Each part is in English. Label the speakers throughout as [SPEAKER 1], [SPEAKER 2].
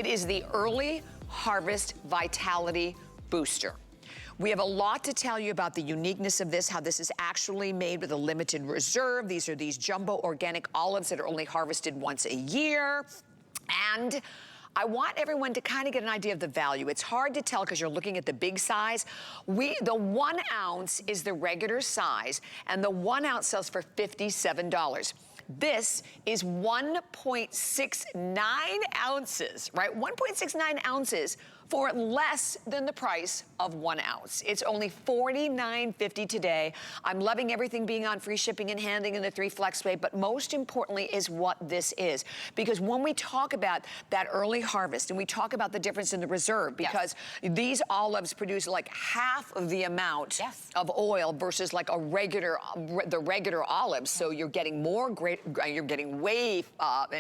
[SPEAKER 1] It is the Early Harvest Vitality Booster. We have a lot to tell you about the uniqueness of this, how this is actually made with a limited reserve. These are these jumbo organic olives that are only harvested once a year. And I want everyone to kind of get an idea of the value. It's hard to tell because you're looking at the big size. The 1 ounce is the regular size, and the 1 ounce sells for $57. This is 1.69 ounces, right? 1.69 ounces for less than the price of 1 ounce. It's only $49.50 today. I'm loving everything being on free shipping and handling in the 3 flex pay, but most importantly is what this is. Because when we talk about that early harvest and we talk about the difference in the reserve, because these olives produce like half of the amount of oil versus like the regular olives. So you're getting you're getting way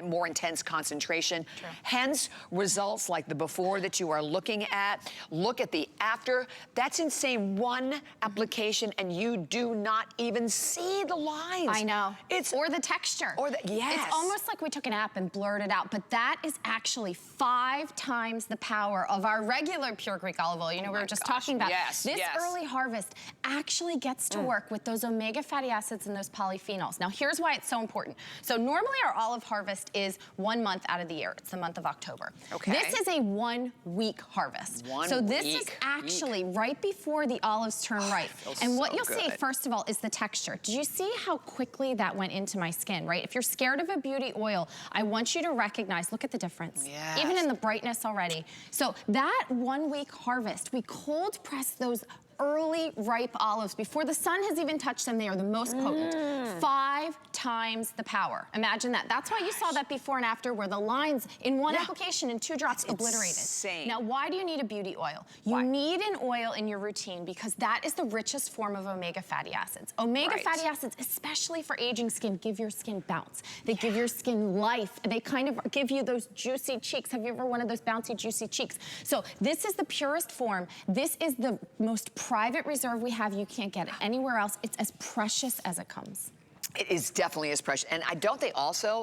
[SPEAKER 1] more intense concentration. Hence, results like the before that you are looking at. Look at the after. That's insane. One application and you do not even see the lines.
[SPEAKER 2] I know. Or the texture.
[SPEAKER 1] Yes.
[SPEAKER 2] It's almost like we took an app and blurred it out, but that is actually 5 times the power of our regular pure Greek olive oil. You know, we were just talking about this early harvest actually gets to work with those omega fatty acids and those polyphenols. Now, here's why it's so important. So normally our olive harvest is 1 month out of the year. It's the month of October. This is a 1 week harvest. So this is actually right before the olives turn ripe. And what you'll see, first of all, is the texture. Did you see how quickly that went into my skin, right? If you're scared of a beauty oil, I want you to recognize, look at the difference. Even in the brightness already. So that 1 week harvest, we cold press those early ripe olives before the sun has even touched them. They are the most potent. 5 times the power. Imagine that. That's why you saw that before and after where the lines in one application in 2 drops obliterated. Now, why do you need a beauty oil? You need an oil in your routine because that is the richest form of omega fatty acids. Omega fatty acids, especially for aging skin, give your skin bounce. They give your skin life. They kind of give you those juicy cheeks. Have you ever wanted those bouncy, juicy cheeks? So this is the purest form. This is the most private reserve we have. You can't get it anywhere else. It's as precious as it comes.
[SPEAKER 1] It is definitely as precious. And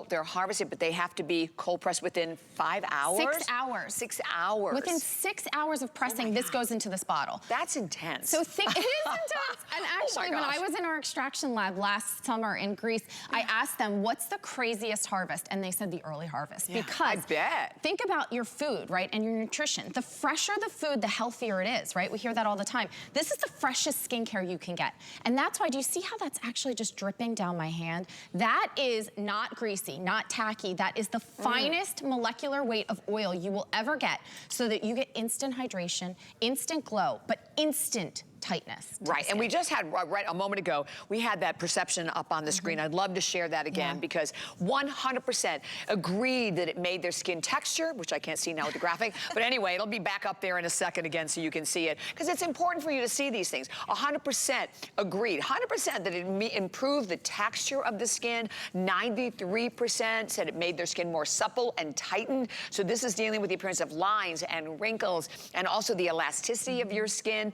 [SPEAKER 1] they're harvested, but they have to be cold pressed within 5 hours?
[SPEAKER 2] 6 hours.
[SPEAKER 1] 6 hours.
[SPEAKER 2] Within 6 hours of pressing, this goes into this bottle.
[SPEAKER 1] That's intense.
[SPEAKER 2] So it is intense. And actually, when I was in our extraction lab last summer in Greece, I asked them, what's the craziest harvest? And they said the early harvest. Because think about your food, right? And your nutrition. The fresher the food, the healthier it is, right? We hear that all the time. This is the freshest skincare you can get. And that's why, do you see how that's actually just dripping down my hand? That is not greasy, not tacky. That is the finest molecular weight of oil you will ever get so that you get instant hydration, instant glow, but instant tightness. And we just had, a moment ago, we had that perception up on the screen. I'd love to share that again because 100% agreed that it made their skin texture, which I can't see now with the graphic, but anyway, it'll be back up there in a second again so you can see it because it's important for you to see these things. 100% agreed. 100% that it improved the texture of the skin. 93% said it made their skin more supple and tightened. So this is dealing with the appearance of lines and wrinkles and also the elasticity of your skin.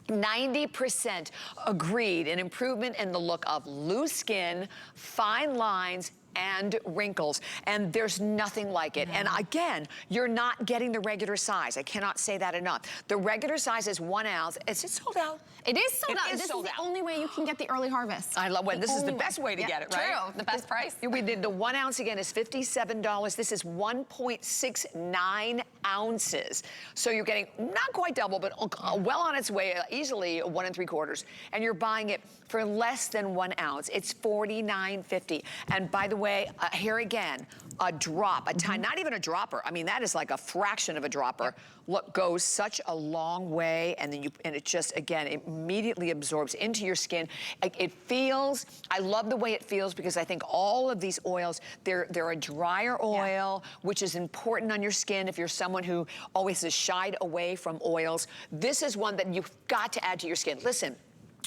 [SPEAKER 2] 90% agreed an improvement in the look of loose skin, fine lines, and wrinkles, and there's nothing like it. And again, you're not getting the regular size. I cannot say that enough. The regular size is 1 ounce. Is it sold out? It is sold out. This is the only way you can get the early harvest.
[SPEAKER 1] I love when this is the best way to get it, right?
[SPEAKER 2] True, the best price.
[SPEAKER 1] We did the 1 ounce again is $57. This is 1.69 ounces. So you're getting not quite double, but well on its way, easily 1 3/4. And you're buying it for less than 1 ounce. It's $49.50. And by the way, here again, a drop, not even a dropper. I mean, that is like a fraction of a dropper. Look, goes such a long way, and then it just, again, it immediately absorbs into your skin. It feels, I love the way it feels because I think all of these oils, they're a drier oil, which is important on your skin if you're someone who always has shied away from oils. This is one that you've got to add to your skin. Listen,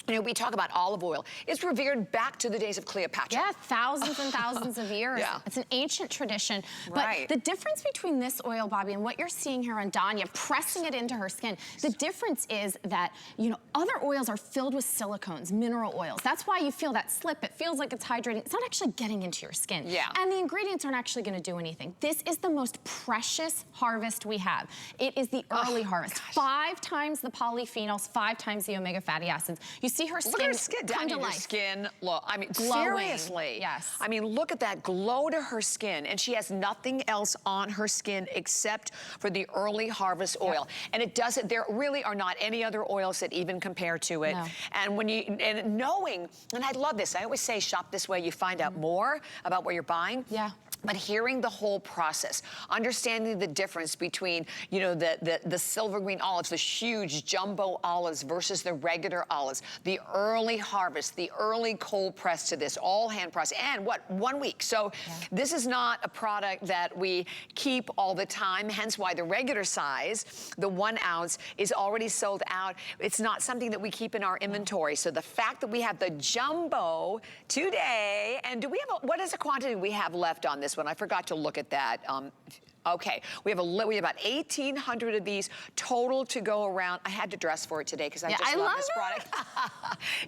[SPEAKER 1] You know, we talk about olive oil. It's revered back to the days of Cleopatra.
[SPEAKER 2] Yeah, thousands and thousands of years.
[SPEAKER 1] Yeah.
[SPEAKER 2] It's an ancient tradition.
[SPEAKER 1] Right.
[SPEAKER 2] But the difference between this oil, Bobby, and what you're seeing here on Danya, pressing it into her skin, the difference is that, you know, other oils are filled with silicones, mineral oils. That's why you feel that slip. It feels like it's hydrating. It's not actually getting into your skin.
[SPEAKER 1] Yeah.
[SPEAKER 2] And the ingredients aren't actually gonna do anything. This is the most precious harvest we have. It is the early harvest.
[SPEAKER 1] Gosh.
[SPEAKER 2] 5 times the polyphenols, 5 times the omega fatty acids. You see her skin.
[SPEAKER 1] Look at her skin,
[SPEAKER 2] come to
[SPEAKER 1] her
[SPEAKER 2] life.
[SPEAKER 1] skin. Look, I mean,
[SPEAKER 2] Glowing.
[SPEAKER 1] seriously.
[SPEAKER 2] Yes.
[SPEAKER 1] I mean, look at that glow to her skin, and she has nothing else on her skin except for the early harvest oil. And it doesn't. There really are not any other oils that even compare to it.
[SPEAKER 2] No.
[SPEAKER 1] And when you knowing, and I love this. I always say, shop this way. You find out more about what you're buying.
[SPEAKER 2] Yeah.
[SPEAKER 1] But hearing the whole process, understanding the difference between, you know, the silver green olives, the huge jumbo olives versus the regular olives, the early harvest, the early cold press to this, all hand pressed, and what, 1 week. So this is not a product that we keep all the time, hence why the regular size, the 1 ounce, is already sold out. It's not something that we keep in our inventory. So the fact that we have the jumbo today, and do we have, what is the quantity we have left on this one? I forgot to look at that. Okay, we have about 1,800 of these total to go around. I had to dress for it today because I just love this product.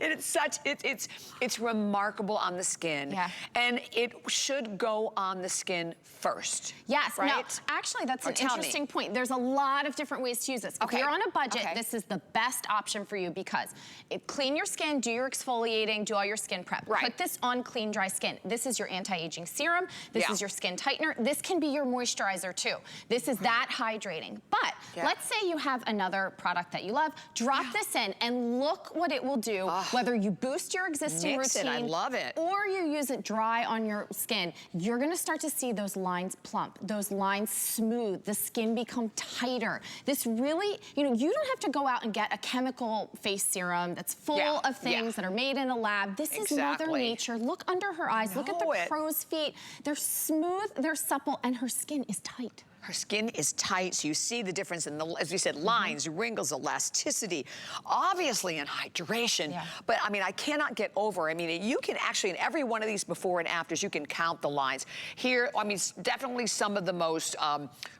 [SPEAKER 1] And it's such, it's remarkable on the skin.
[SPEAKER 2] Yeah.
[SPEAKER 1] And it should go on the skin first.
[SPEAKER 2] Yes,
[SPEAKER 1] right?
[SPEAKER 2] no, actually that's an interesting point. There's a lot of different ways to use this. If you're on a budget, this is the best option for you because it clean your skin, do your exfoliating, do all your skin prep.
[SPEAKER 1] Right.
[SPEAKER 2] Put this on clean, dry skin. This is your anti-aging serum. This is your skin tightener. This can be your moisturizer too. This is that hydrating. But let's say you have another product that you love, drop this in and look what it will do, whether you boost your existing routine,
[SPEAKER 1] I love it,
[SPEAKER 2] or you use it dry on your skin, you're gonna start to see those lines plump, those lines smooth, the skin become tighter. This really, you know, you don't have to go out and get a chemical face serum that's full of things that are made in a lab. This is Mother Nature. Look under her eyes, look at the crow's feet. They're smooth, they're supple, and her skin is tight.
[SPEAKER 1] Her skin is tight, so you see the difference in the, as we said, lines, wrinkles, elasticity, obviously in hydration. But I mean, I cannot get over, I mean, you can actually, in every one of these before and afters, you can count the lines. Here, I mean, definitely some of the most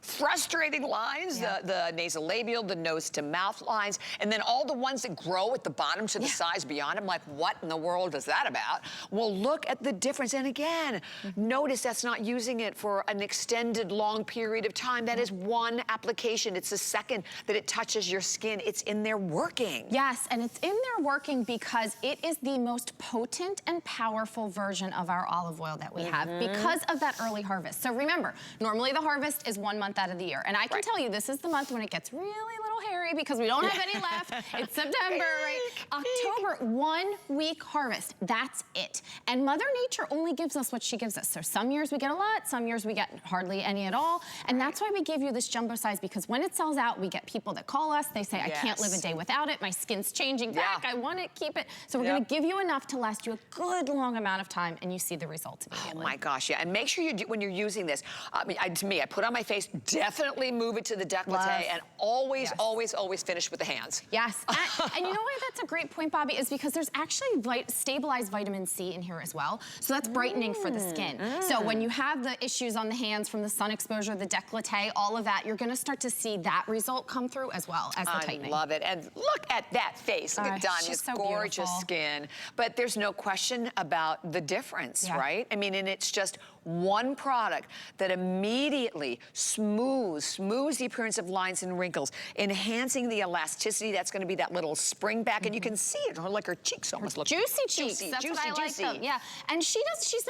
[SPEAKER 1] frustrating lines, the nasolabial, the nose to mouth lines, and then all the ones that grow at the bottom to the sides beyond. I'm like, what in the world is that about? Well, look at the difference. And again, notice that's not using it for an extended long period of time. That is one application. It's the second that it touches your skin. It's in there working.
[SPEAKER 2] Yes, and it's in there working because it is the most potent and powerful version of our olive oil that we have because of that early harvest. So remember, normally the harvest is 1 month out of the year. And I can tell you this is the month when it gets really little hairy because we don't have any left. It's September, right? October, 1 week harvest. That's it. And Mother Nature only gives us what she gives us. So some years we get a lot, some years we get hardly any at all. And that's why we give you this jumbo size, because when it sells out, we get people that call us. They say, I can't live a day without it. My skin's changing back. I want it, keep it. So we're gonna give you enough to last you a good long amount of time, and you see the results immediately.
[SPEAKER 1] Oh my gosh, and make sure you do, when you're using this, I mean, to me, I put on my face, definitely move it to the décolleté, and always, always finish with the hands.
[SPEAKER 2] Yes, and you know why that's a great point, Bobby, is because there's actually stabilized vitamin C in here as well. So that's brightening for the skin. So when you have the issues on the hands from the sun exposure, the décolleté, all of that, you're gonna start to see that result come through as well as the tightening.
[SPEAKER 1] I love it. And look at that face. Look at Danya's gorgeous skin. But there's no question about the difference, right? I mean, and it's just one product that immediately smooths the appearance of lines and wrinkles, enhancing the elasticity. That's going to be that little spring back, and you can see it. Like her cheeks almost look
[SPEAKER 2] juicy cheeks. That's what I like them. Yeah, and she's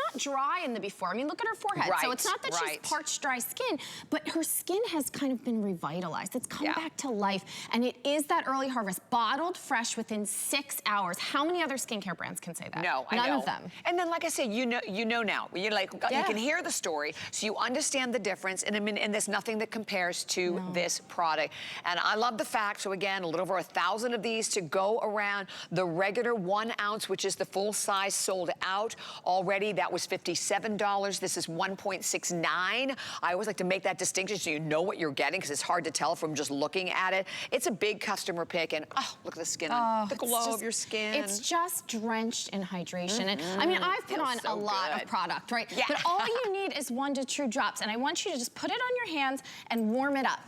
[SPEAKER 2] not dry in the before. I mean, look at her forehead. So it's not that she's parched, dry skin, but her skin has kind of been revitalized. It's come back to life, and it is that early harvest, bottled fresh within 6 hours. How many other skincare brands can say that?
[SPEAKER 1] No,
[SPEAKER 2] None of them.
[SPEAKER 1] And then, like I said, you know now. You're like, you can hear the story, so you understand the difference, and I mean, and there's nothing that compares to this product. And I love the fact, so again, a little over 1,000 of these to go around. The regular 1 ounce, which is the full size, sold out already. That was $57. This is $1.69. I always like to make that distinction so you know what you're getting, because it's hard to tell from just looking at it. It's a big customer pick, and look at the skin, the glow of your skin.
[SPEAKER 2] It's just drenched in hydration. And I mean, I've put on a lot of product, right?
[SPEAKER 1] Yeah.
[SPEAKER 2] But all you need is 1 to 2 drops, and I want you to just put it on your hands and warm it up.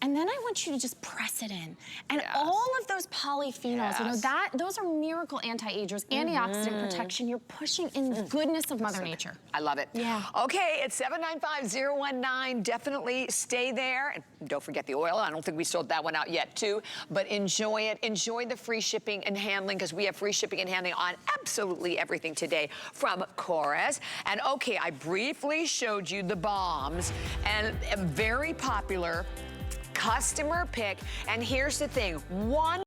[SPEAKER 2] And then I want you to just press it in. And all of those polyphenols, you know, those are miracle anti-agers, antioxidant protection. You're pushing in the goodness of Mother Nature.
[SPEAKER 1] I love it.
[SPEAKER 2] Yeah.
[SPEAKER 1] Okay, it's 795-019. Definitely stay there. And don't forget the oil. I don't think we sold that one out yet, too. But enjoy it. Enjoy the free shipping and handling, because we have free shipping and handling on absolutely everything today from Korres. And okay, I briefly showed you the bombs, and a very popular customer pick. And here's the thing, one